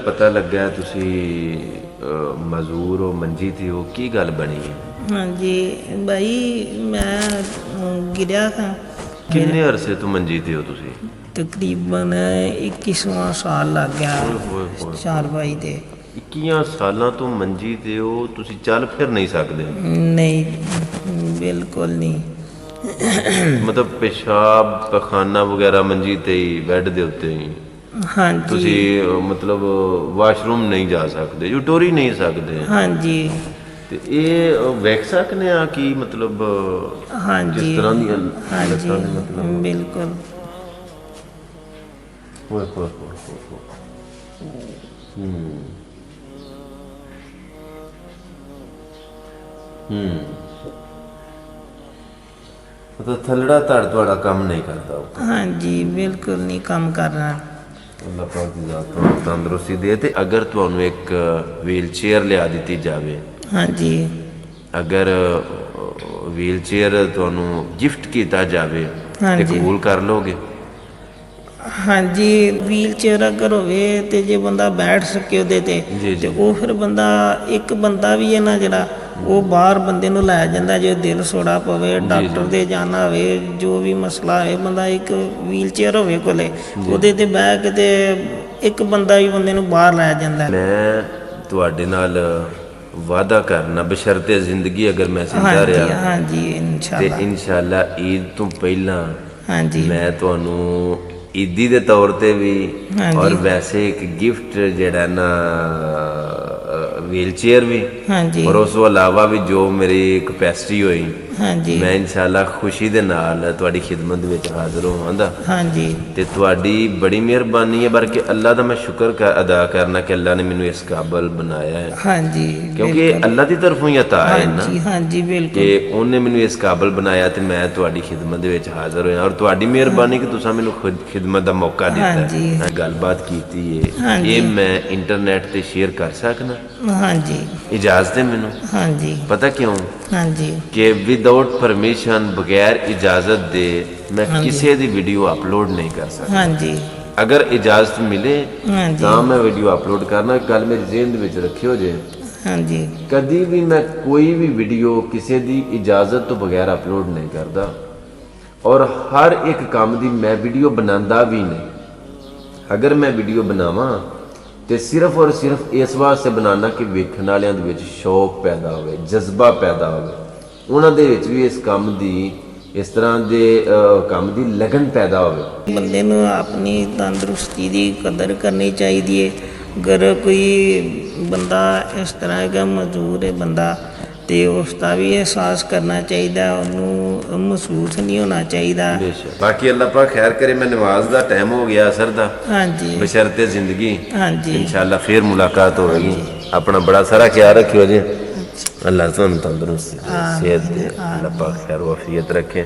पता लग्या तुसी मजूर हो मंजी थी हो की गल बनी है? हाँ जी भाई मैं गिरा था। किन्ने अरसे तो मंजी थी हो तुसी? तकरीबन 21वां साल लग गया। 4 दे 21 सालों तो मंजी ते हो तुसी चल फिर नहीं सकते? नहीं बिल्कुल नहीं। मतलब पेशाब पखाना वगैरह मंजी ते ही बेड दे उत्ते ही? हाँ तुसी जी मतलब वाशरूम नहीं जा सकते, जो टोरी नहीं सकते? हाँ जी ते ये वेख सकने आ कि मतलब हाँ जिस जी तरह दी हाँ जी लतां दे मतलब बिल्कुल। होए होए होए होए होए। मतलब थलड़ा धड़ थोड़ा कम नहीं करता? हाँ जी बिल्कुल नहीं काम कर रहा। अल्लाह पाक दी जात तुहानू तंदुरुस्ती दे। ते अगर तुहानू एक व्हील चेयर लिया दी जावे, हाँ जी अगर व्हील चेयर तुहानू गिफ्ट किया जावे हाँ ते जी कबूल कर लोगे? हाँ जी व्हील चेयर अगर होवे ते जे बंदा बैठ सके ਉਹਦੇ ਤੇ जी ਤੇ जी ਉਹ ਫਿਰ ਬੰਦਾ ਇੱਕ ਬੰਦਾ ਵੀ ਹੈ ਨਾ ਜਿਹੜਾ ਉਹ ਬਾਹਰ ਬੰਦੇ ਨੂੰ ਲੈ ਜਾਂਦਾ ਜੇ ਦਿਲ ਸੋੜਾ ਪਵੇ जी ਡਾਕਟਰ जी ਦੇ ਜਾਣਾ ਹੋਵੇ ਜੋ ਵੀ ਮਸਲਾ ਹੈ ਬੰਦਾ ਇੱਕ ਵੀਲ ਚੇਅਰ ਹੋਵੇ ਕੋਲੇ ਉਹਦੇ ਤੇ ਬਹਿ ਕੇ ਤੇ ਇੱਕ ਬੰਦਾ ਵੀ ਬੰਦੇ ਨੂੰ ਬਾਹਰ ਲੈ ਜਾਂਦਾ। मैं तुहाडे नाल वादा करना बशर्ते जिंदगी अगर मैं जिंदा हाँ जी रहा हाँ जी ते इंशाल्लाह। इंशाअल्लाह ईद तो पहला हाँ जी मैं तुहानू ईदी दे तौर ते भी हाँ और जी वैसे एक गिफ्ट जेड़ा ना व्हील चेयर भी हाँ जी और उस तो अलावा भी जो मेरी कैपेसिटी हुई हाँ जी मैं इंशाअल्लाह खुशी दे नाल तुहाडी खिदमत विच हाज़र होवांगा। हाँ जी ते तुहाडी बड़ी मेहरबानी है, बल्कि अल्लाह दा मैं शुक्र अदा करना कि अल्लाह ने मैनू इस काबल बनाया है, हाँ जी क्योंकि बिल्कुल। अल्लाह की तरफों ही अता है ना हाँ जी कि बिल्कुल। उन्हें मैनू इस काबल बनाया तो मैं तुहाडी खिदमत दे विच हाज़र होया और तुहाडी मेहरबानी कि तुसां मैनू खिदमत दा मौका दिता हाँ है। जी मैं गलबात कीती है हाँ ये जी मैं इंटरनेट ते शेयर कर सकना? हाँ जी इजाज़त है मैनू? हाँ जी पता क्यों हाँ जी कि विदाउट परमिशन बगैर इजाज़त दे मैं हाँ जी किसी दी वीडियो अपलोड नहीं कर सकता। हाँ जी अगर इजाज़त मिले हाँ जी तो मैं वीडियो अपलोड करना। गल मेरी जेहन विच रखियो जे हाँ जी कभी भी मैं कोई भी वीडियो किसी दी इजाज़त तो बगैर अपलोड नहीं करता और हर एक काम दी मैं वीडियो बनांदा भी नहीं। अगर मैं वीडियो बनावां तो सिर्फ और सिर्फ इस वास्ते बनाना कि वेखण वालियां दे विच शौक पैदा होवे, जज्बा पैदा होवे, उन्हां दे विच भी इस काम दी इस तरह के काम की लगन पैदा होवे। बंदे नूं अपनी तंदुरुस्ती की कदर करनी चाहिए है। अगर कोई बंदा इस तरह का मजबूर है बंदा तो उसका भी एहसास करना चाहिए, उन्होंने महसूस नहीं होना चाहिए। बेशक बाकी अल्लाह पाक खैर करे। मैं नमाज का टाइम हो गया असर दा, हाँ जी बशर्ते जिंदगी हाँ जी इंशाअल्लाह फिर मुलाकात होगी। अपना बड़ा सारा ख्याल रखियो जी। अल्लाह तुहानू तंदुरुस्ती दे, सेहत दे, अल्लाह पाक खैर वफियत रखे।